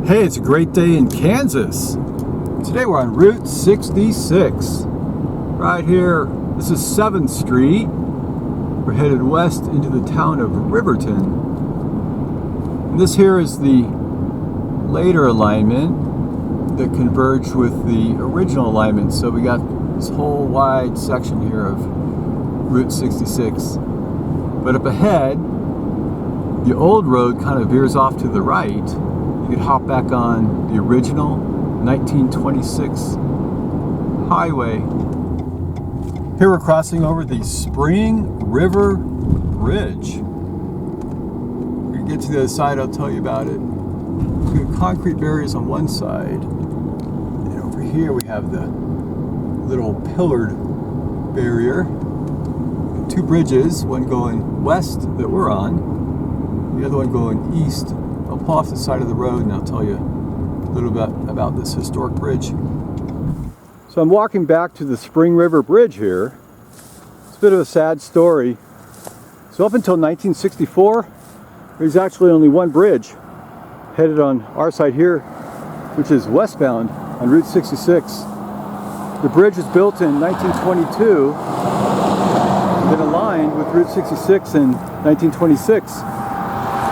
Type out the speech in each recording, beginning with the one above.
Hey, it's a great day in Kansas. Today we're on Route 66. Right here, this is 7th Street. We're headed west into the town of Riverton. And this here is the later alignment that converged with the original alignment. So we got this whole wide section here of Route 66. But up ahead, the old road kind of veers off to the right. You could hop back on the original 1926 highway. Here we're crossing over the Spring River Bridge. When we get to the other side, I'll tell you about it. We have concrete barriers on one side, and over here we have the little pillared barrier. Two bridges, one going west that we're on, the other one going east. I'll pull off the side of the road and I'll tell you a little bit about this historic bridge. So I'm walking back to the Spring River Bridge here. It's a bit of a sad story. So up until 1964, there's actually only one bridge headed on our side here, which is westbound on Route 66. The bridge was built in 1922, then aligned with Route 66 in 1926.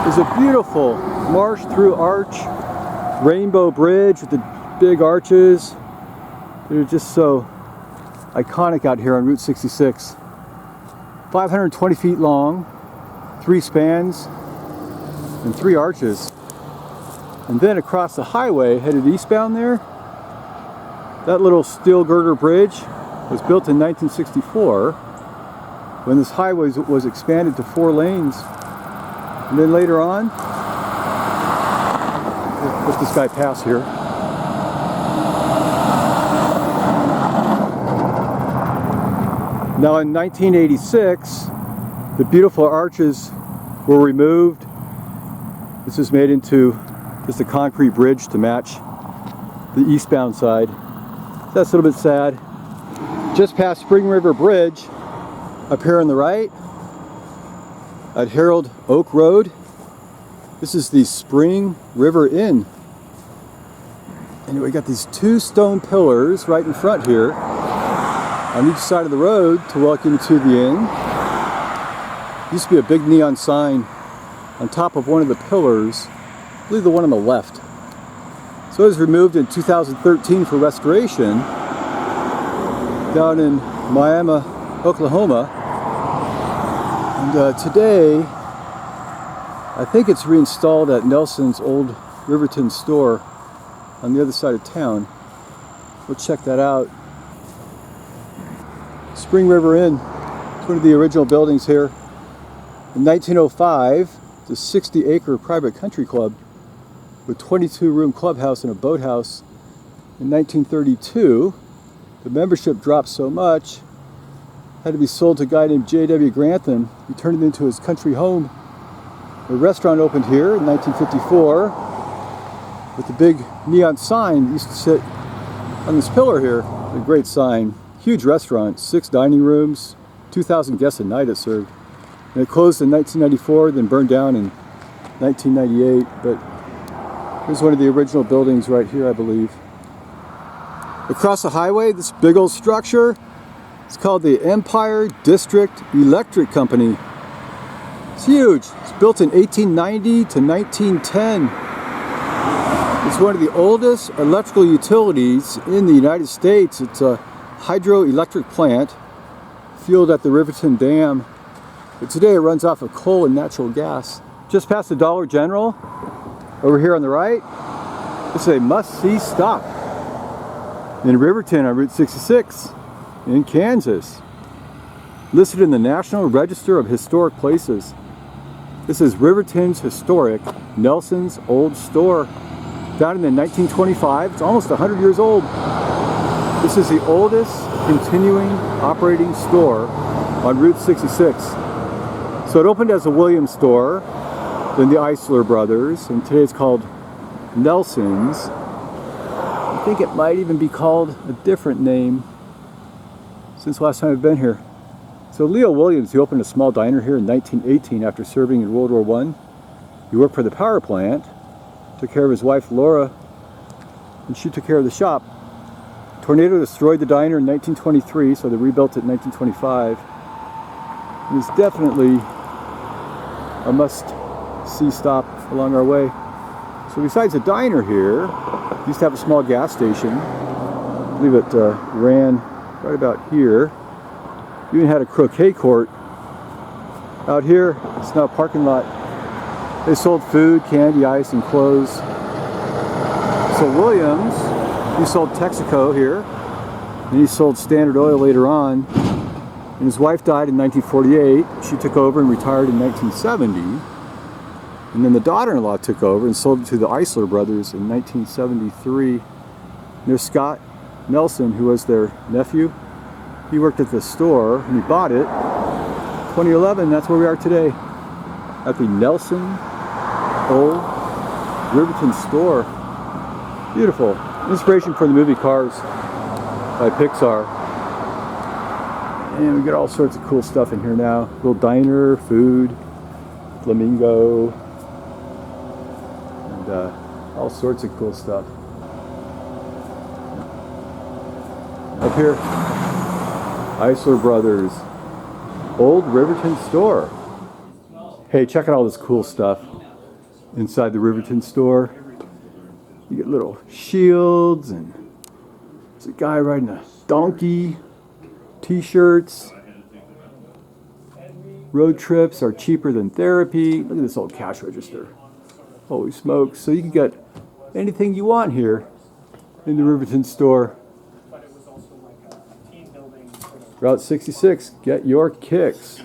It's a beautiful Marsh Arch rainbow bridge with the big arches. They're just so iconic out here on Route 66. 520 feet long, 3 spans, and 3 arches. And then across the highway, headed eastbound there, that little steel girder bridge was built in 1964 when this highway was expanded to 4 lanes. And then later on, let this guy pass here. Now in 1986, the beautiful arches were removed. This was made into just a concrete bridge to match the eastbound side. That's a little bit sad. Just past Spring River Bridge, up here on the right, at Harold Oak Road, this is the Spring River Inn. And we got these 2 stone pillars right in front here on each side of the road to welcome you to the inn. Used to be a big neon sign on top of one of the pillars, I believe the one on the left. So it was removed in 2013 for restoration down in Miami, Oklahoma. And today, I think it's reinstalled at Nelson's old Riverton Store on the other side of town. We'll check that out. Spring River Inn, it's one of the original buildings here. In 1905, it's a 60-acre private country club with 22-room clubhouse and a boathouse. In 1932, the membership dropped so much, had to be sold to a guy named J.W. Grantham. He turned it into his country home. A restaurant opened here in 1954 with a big neon sign that used to sit on this pillar here. A great sign. Huge restaurant, 6 dining rooms, 2,000 guests a night it served. And it closed in 1994, then burned down in 1998. But here's one of the original buildings right here, I believe. Across the highway, this big old structure, it's called the Empire District Electric Company. It's huge. It's built in 1890 to 1910. It's one of the oldest electrical utilities in the United States. It's a hydroelectric plant fueled at the Riverton Dam. But today it runs off of coal and natural gas. Just past the Dollar General, over here on the right, this is a must-see stop in Riverton on Route 66. In Kansas, listed in the National Register of Historic Places. This is Riverton's historic Nelson's Old Store. Founded in 1925, it's almost 100 years old. This is the oldest continuing operating store on Route 66. So it opened as a Williams store, then the Eisler Brothers, and today it's called Nelson's. I think it might even be called a different name since last time I've been here. So Leo Williams, he opened a small diner here in 1918 after serving in World War I. He worked for the power plant, took care of his wife Laura, and she took care of the shop. Tornado destroyed the diner in 1923, so they rebuilt it in 1925. It was definitely a must-see stop along our way. So besides the diner here, we used to have a small gas station. I believe it ran right about here. We even had a croquet court. Out here, it's now a parking lot. They sold food, candy, ice, and clothes. So Williams, he sold Texaco here, and he sold Standard Oil later on. And his wife died in 1948. She took over and retired in 1970. And then the daughter-in-law took over and sold it to the Eisler brothers in 1973. There's Scott Nelson, who was their nephew. He worked at the store and he bought it. 2011, that's where we are today, at the Nelson Old Riverton Store. Beautiful. Inspiration for the movie Cars by Pixar. And we got all sorts of cool stuff in here now. Little diner, food, flamingo, and all sorts of cool stuff. Up here, Eisler Brothers, Old Riverton Store. Hey, check out all this cool stuff inside the Riverton Store. You get little shields, and there's a guy riding a donkey. T-shirts. Road trips are cheaper than therapy. Look at this old cash register. Holy smokes. So you can get anything you want here in the Riverton Store. Route 66, get your kicks.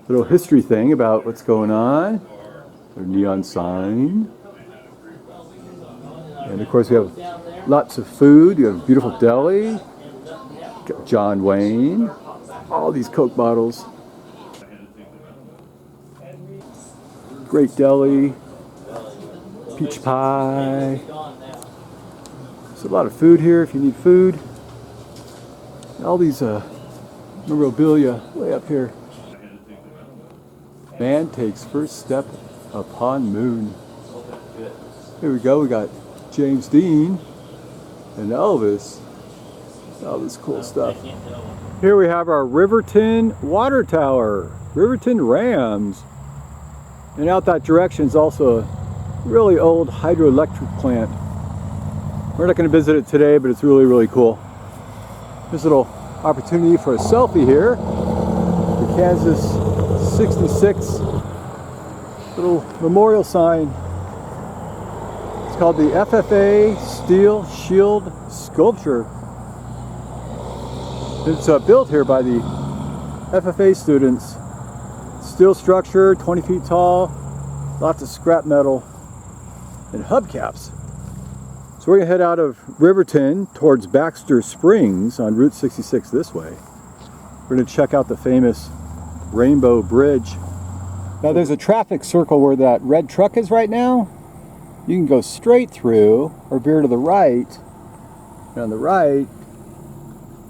Little history thing about what's going on. A neon sign. And of course we have lots of food. You have a beautiful deli. John Wayne, all these Coke bottles. Great deli, peach pie. There's a lot of food here if you need food. All these memorabilia way up here. Man takes first step upon moon. Here we go, we got James Dean and Elvis. All this cool stuff. Here we have our Riverton water tower, Riverton Rams. And out that direction is also a really old hydroelectric plant. We're not going to visit it today, but it's really, really cool. There's a little opportunity for a selfie here. The Kansas 66 little memorial sign. It's called the FFA Steel Shield Sculpture. It's built here by the FFA students. Steel structure, 20 feet tall, lots of scrap metal, and hubcaps. So we're going to head out of Riverton towards Baxter Springs on Route 66 this way. We're going to check out the famous Rainbow Bridge. Now there's a traffic circle where that red truck is right now. You can go straight through or veer to the right. And on the right,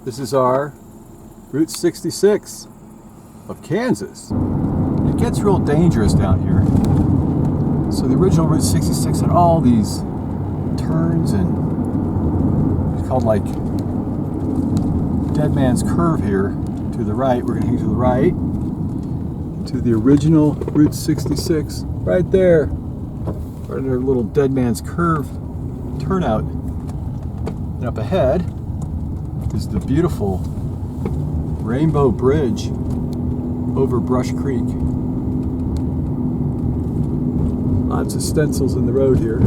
this is our Route 66 of Kansas. It gets real dangerous down here. So the original Route 66 had all these turns, and it's called like Dead Man's Curve here to the right. We're going to hang to the right to the original Route 66 right there. Right under a little Dead Man's Curve turnout. And up ahead is the beautiful Rainbow Bridge over Brush Creek. Lots of stencils in the road here.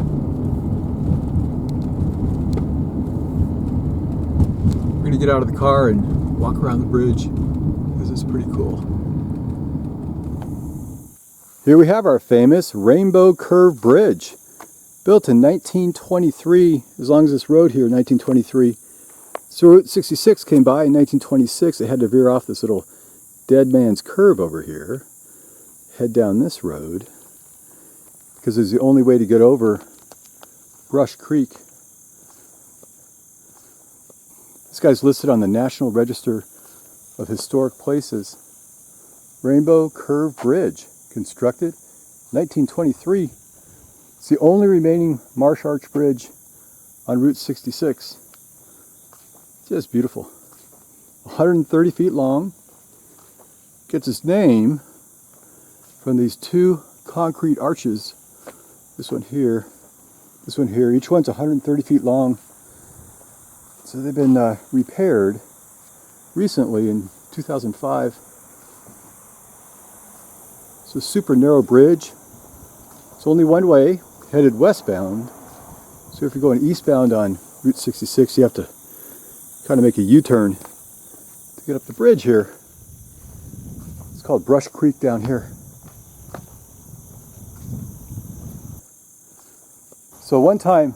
We're going to get out of the car and walk around the bridge because it's pretty cool. Here we have our famous Rainbow Curve Bridge, built in 1923, as long as this road here in 1923. So Route 66 came by in 1926. They had to veer off this little Dead Man's Curve over here, head down this road, because it's the only way to get over Brush Creek. This guy's listed on the National Register of Historic Places. Rainbow Curve Bridge, constructed 1923. It's the only remaining Marsh Arch Bridge on Route 66. Just beautiful. 130 feet long. Gets its name from these two concrete arches. This one here, each one's 130 feet long. So they've been repaired recently in 2005. It's a super narrow bridge. It's only one way, headed westbound. So if you're going eastbound on Route 66, you have to kind of make a U-turn to get up the bridge here. It's called Brush Creek down here. So one time,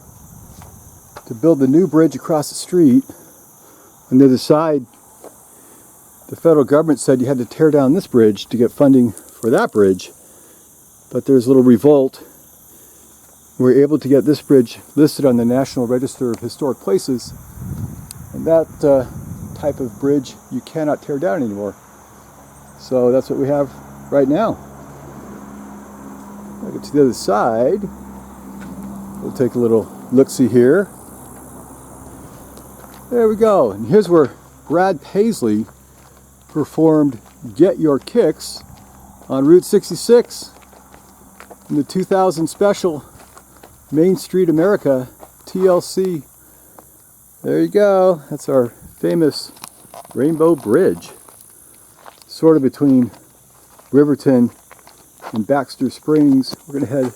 to build the new bridge across the street, on the other side, the federal government said you had to tear down this bridge to get funding for that bridge. But there's a little revolt. We were able to get this bridge listed on the National Register of Historic Places. And that type of bridge you cannot tear down anymore. So that's what we have right now. I'll get to the other side. We'll take a little look-see here. There we go. And here's where Brad Paisley performed Get Your Kicks on Route 66 in the 2000 special Main Street America TLC. There you go. That's our famous Rainbow Bridge. Sort of between Riverton and Baxter Springs. We're going to head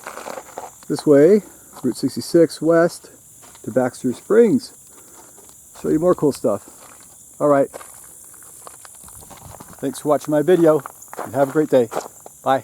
this way, Route 66 west to Baxter Springs. Show you more cool stuff. Alright. Thanks for watching my video and have a great day. Bye.